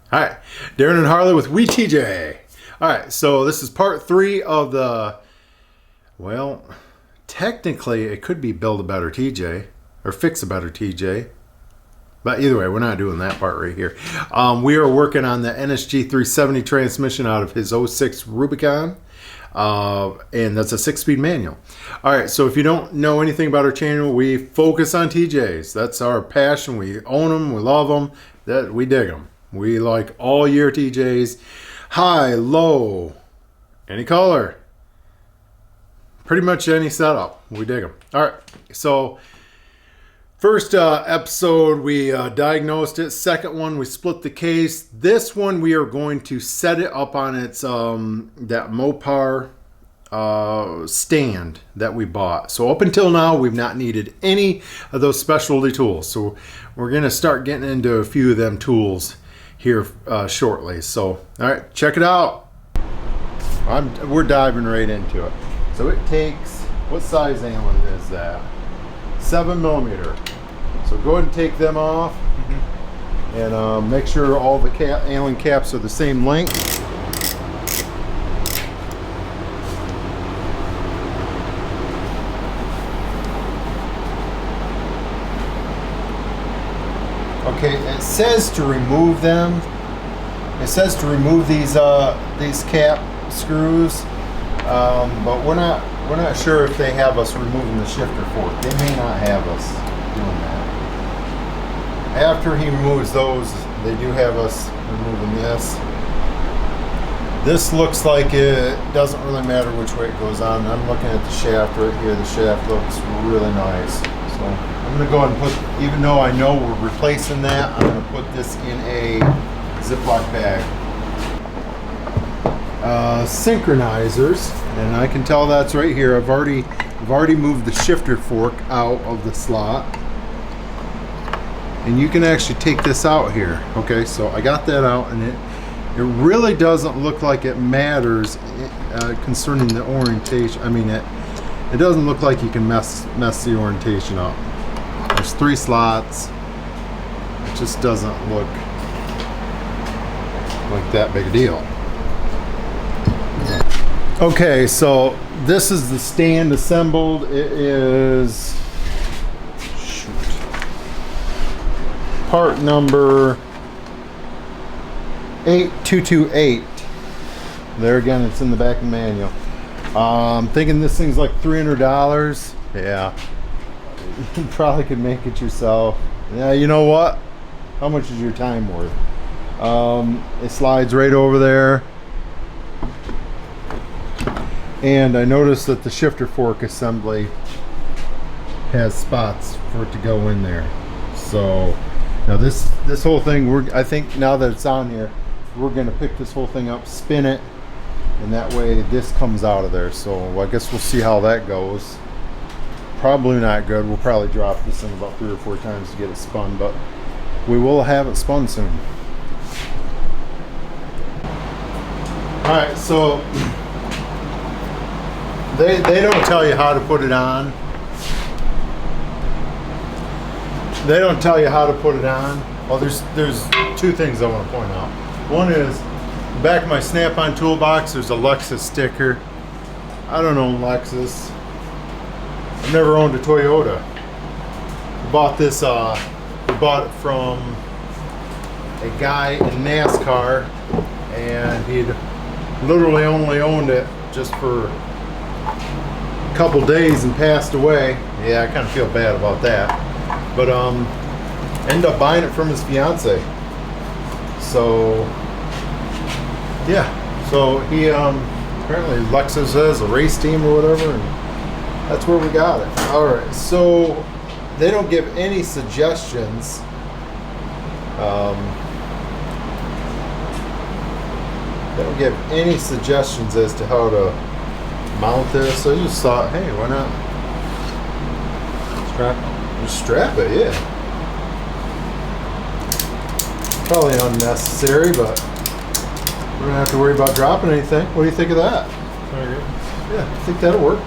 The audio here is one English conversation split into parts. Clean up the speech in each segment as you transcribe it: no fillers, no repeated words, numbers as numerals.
All right, Darren and Harley with We TJ. All right, so this is part 3 of the, well, technically it could be Build a Better TJ or Fix a Better TJ. But either way, we're not doing that part right here. We are working on the NSG370 transmission out of his '06 Rubicon. And that's a 6-speed manual. All right, so if you don't know anything about our channel, we focus on TJs. That's our passion. We own them. We love them. We dig them. We like all year TJs, high, low, any color, pretty much any setup. We dig them. All right, so first episode we diagnosed it. Second one we split the case. This one we are going to set it up on its that Mopar stand that we bought. So up until now we've not needed any of those specialty tools. So we're gonna start getting into a few of them tools here shortly. So all right, check it out. We're diving right into it. So it takes, what size Allen is that? 7mm. So go ahead and take them off and make sure all the Allen caps are the same length. Okay, it says to remove them. It says to remove these cap screws, but we're not sure if they have us removing the shifter fork. They may not have us doing that. After he removes those, they do have us removing this. This looks like it doesn't really matter which way it goes on. I'm looking at the shaft right here. The shaft looks really nice. So I'm going to go ahead and put, even though I know we're replacing that, I'm going to put this in a Ziploc bag. Synchronizers, and I can tell that's right here. I've already moved the shifter fork out of the slot, and you can actually take this out here. Okay, so I got that out, and it really doesn't look like it matters concerning the orientation. I mean, it doesn't look like you can mess the orientation up. There's 3 slots. It just doesn't look like that big a deal. Okay, so this is the stand assembled. It is part number 8228. There again, it's in the back of the manual. I'm thinking this thing's like $300. Yeah, you probably could make it yourself. Yeah, you know what? How much is your time worth? It slides right over there. And I noticed that the shifter fork assembly has spots for it to go in there. So now this whole thing, I think now that it's on here, we're gonna pick this whole thing up, spin it, and that way this comes out of there. So I guess we'll see how that goes. Probably not good. We'll probably drop this thing about 3 or 4 times to get it spun, but we will have it spun soon. All right, so they don't tell you how to put it on. They don't tell you how to put it on. Well, there's 2 things I want to point out. One is the back of my Snap-on toolbox. There's a Lexus sticker. I don't own Lexus. I've never owned a Toyota. We bought this. We bought it from a guy in NASCAR, and he'd literally only owned it just for a couple days and passed away. Yeah, I kind of feel bad about that. But ended up buying it from his fiance. So yeah, so he apparently Lexus has a race team or whatever, and that's where we got it. All right, so they don't give any suggestions. They don't give any suggestions as to how to mount this. So I just thought, hey, why not just strap it? Yeah, probably unnecessary, but we don't have to worry about dropping anything. What do you think of that? Yeah, I think that'll work.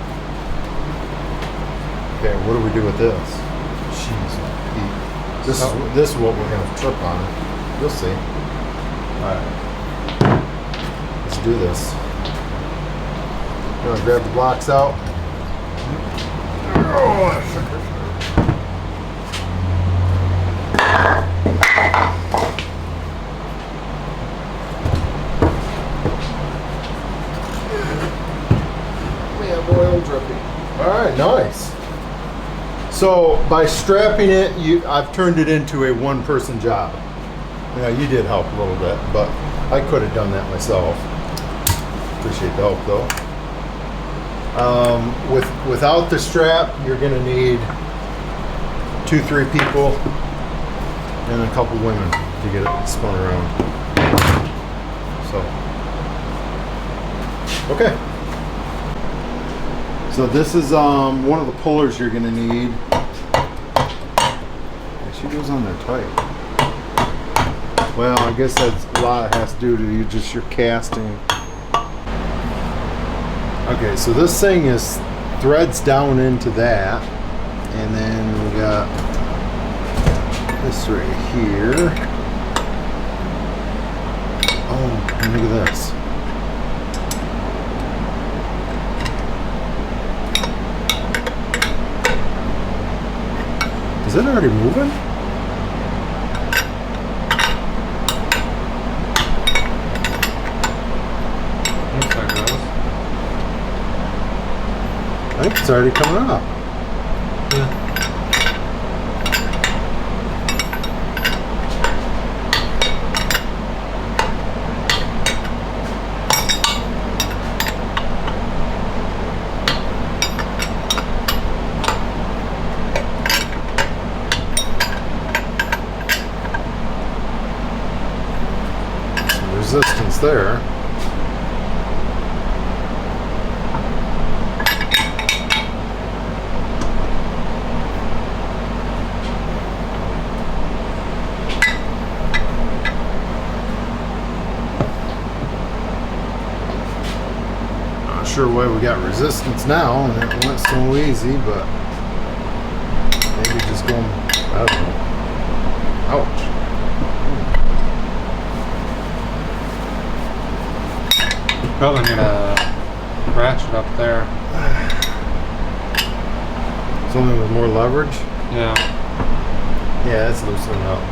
Okay, what do we do with this? Jeez, this is what we're gonna trip on. You'll see. Alright. Let's do this. You want to grab the blocks out? We have oil dripping. Alright, nice. So by strapping it, I've turned it into a one-person job. Yeah, you did help a little bit, but I could have done that myself. Appreciate the help though. Without the strap, you're gonna need 2-3 people and a couple women to get it spun around. So, okay. So this is one of the pullers you're gonna need. She goes on there tight. Well, I guess that's a lot has to do to just your casting. Okay, so this thing is threads down into that, and then we got this right here. Oh, and look at this. Is it already moving? I think it's already coming up. Yeah. Some resistance there. Sure why we got resistance now and it went so easy, but maybe just going, I don't know. Ouch. Probably need a ratchet up there. Something with more leverage? Yeah. Yeah, it's loosening up.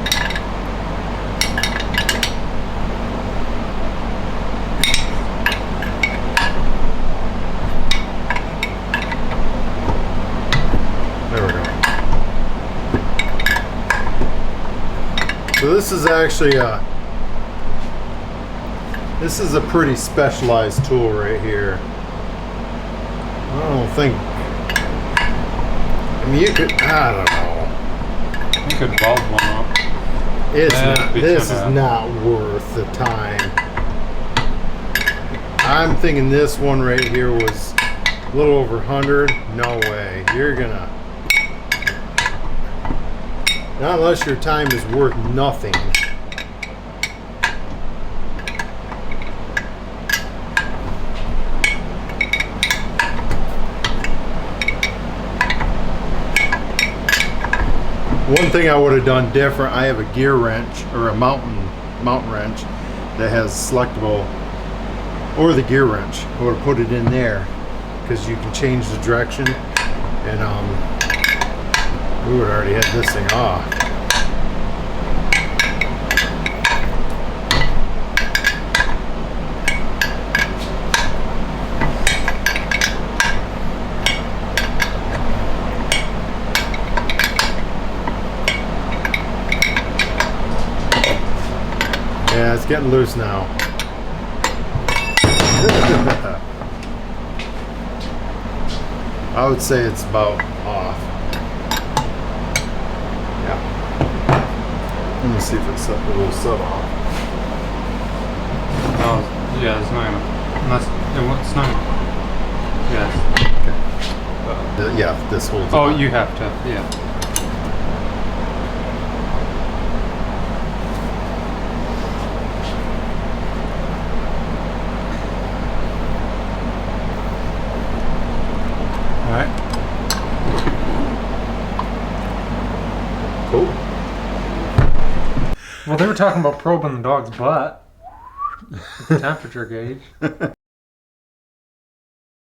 So this is actually this is a pretty specialized tool right here. I don't think, I mean you could, I don't know. You could weld one up. It's not, this is not worth the time. I'm thinking this one right here was a little over 100. No way. You're gonna, not unless your time is worth nothing. One thing I would have done different, I have a gear wrench or a mountain wrench that has selectable, or the gear wrench. I would have put it in there because you can change the direction, and we would have already had this thing off. Yeah, it's getting loose now. I would say it's about off. Yeah. Let me see if it's set, a little set off. Oh, yeah, it's not gonna. Unless it's not. Yes. Okay. Yeah, this holds. Oh, it on. you have to. Yeah. All right. Cool. Well, they were talking about probing the dog's butt. temperature gauge.